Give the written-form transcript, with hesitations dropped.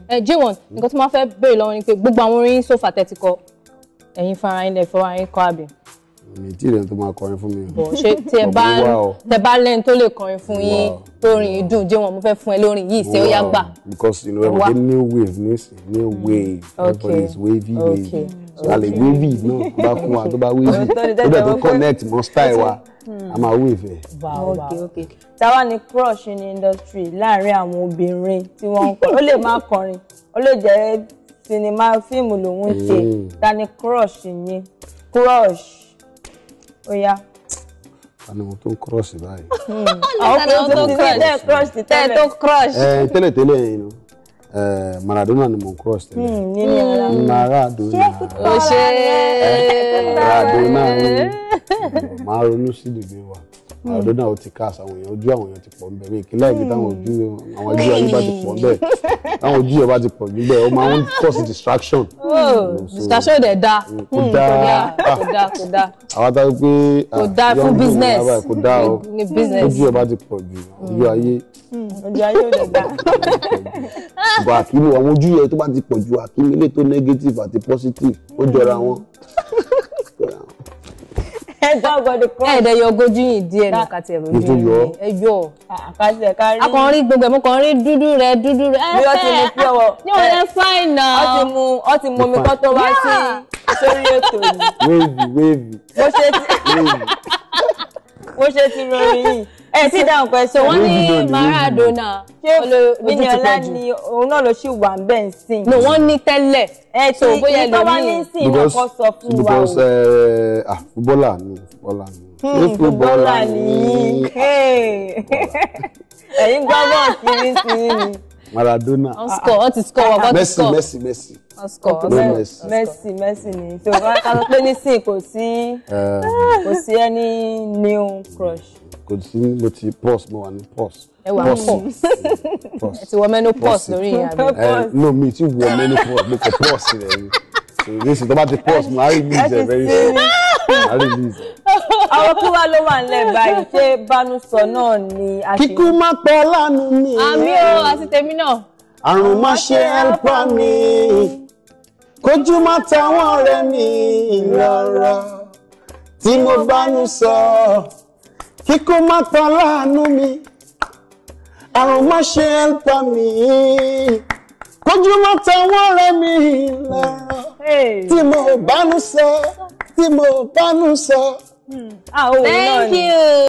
J1 nǹkan tí mo fẹ́ béèrè lọ́wọ́ ni pé gbogbo àwọn orin so far tẹ́tí kọ ẹ̀yin fara yín lẹ fọwọ́ yín kọ àbí. mi tí ìrìn tó máa kọrin fún mi. bọ̀ ṣé tẹ bá lẹ́ni tó lè kọrin fún yín lórin yìí dùn J1 mo fẹ́ fún ẹ lórin yìí ṣé ó yá gbà. because you know every new wave new wave everybody is wavy so a lè wavy náà bá fún wa tó bá wavy tó dẹ̀ tó connect mọ́ style wa a máa wave ẹ̀. okay táwa ni crush ní industry láàrin àwọn obìnrin tí wọ́n ń kọ ó lè má kọrin ó lè jẹ́ sinimá fíìmù lòun ń ṣe ta ni crush yín crush ó yá. Ani mo tó crush báyìí. àwọn tó crush tẹ́lẹ̀ yìí no Maradona ni mo crush tẹ́lẹ̀. Maradona. ó ṣe Maradona máa ronú sí dìde wa. Maradona ó ti cast àwọn èèyàn ojú àwọn èèyàn ti pọ̀ nbẹ̀ mi ìkílẹ̀ ìgbé táwọn ojú ayé bá ti pọ̀ nbẹ̀ táwọn ojú ẹ̀ bá ti pọ̀ níbẹ̀ ó máa ń cause distraction. distraction dẹ̀ da kò da. àwọn tá a pé kò da fún business kò da o ojú ẹ̀ bá ti pọ̀ jù ojú ayé ò dẹ̀ da. ṣùgbọ́n àkíní àwọn ojú ẹ̀ tó bá ti pọ̀ jù àkíní ilé tó negative àti positive ó jọra wọn. ẹ̀ẹ́dẹ̀ yọ ogójì yìí díẹ̀ ní kàtí ẹ̀rọ ojú yìí ẹ yọ akọrin gbogbo ẹ̀ mú kọrin dúdú rẹ̀ bí ó ti mú pure wọ ní wọn yẹn fine náà ó ti mú mi kọ́ tó wá sí sórí ètò yìí wavy bó ṣe ti rọrin yìí ẹ ti dáhùn pẹ́ sọ wọ́n ní Maradona ṣé Níníọlá ni òun náà ló ṣì wà ń bẹ̀ ń sìn. no wọ́n ní tẹ́lẹ̀ tó bóyá lómi ní sìn náà kọ́ sọ fún wa o. because fúbọ́là ni ẹ̀yin gbọ́ bọ́ọ̀ kiri sí ni. Maradona wọ́n ti score wọ́n ti score. Messi ni so ká lọ pé nísìn kò sí any new crush. kò sí mo ti pause mo wà ní pause. ẹ wà ní pause ẹ ti wọ menopause lórí ìyá mi. no mi ti wọ menopause mo kò pause rẹ ni so nísìn tó bá ti pause mo á release ẹ very soon á release ẹ. àwọn kí wá ló wà nílẹ̀ báyìí ṣé Bánúsọ náà ni a ṣe. kíkú má pọ̀ lánàá mi. àmì o àti tèmi náà. àrùn má ṣe helper mi kójú má táwọn ọ̀rẹ́ mi rárá tí mo Bánúsọ kíkú má pọ̀ lánàá mi àrùn má ṣe helper mi kójú má táwọn ọ̀rẹ́ mi rárá tí mo Bánúsọ. Thank you.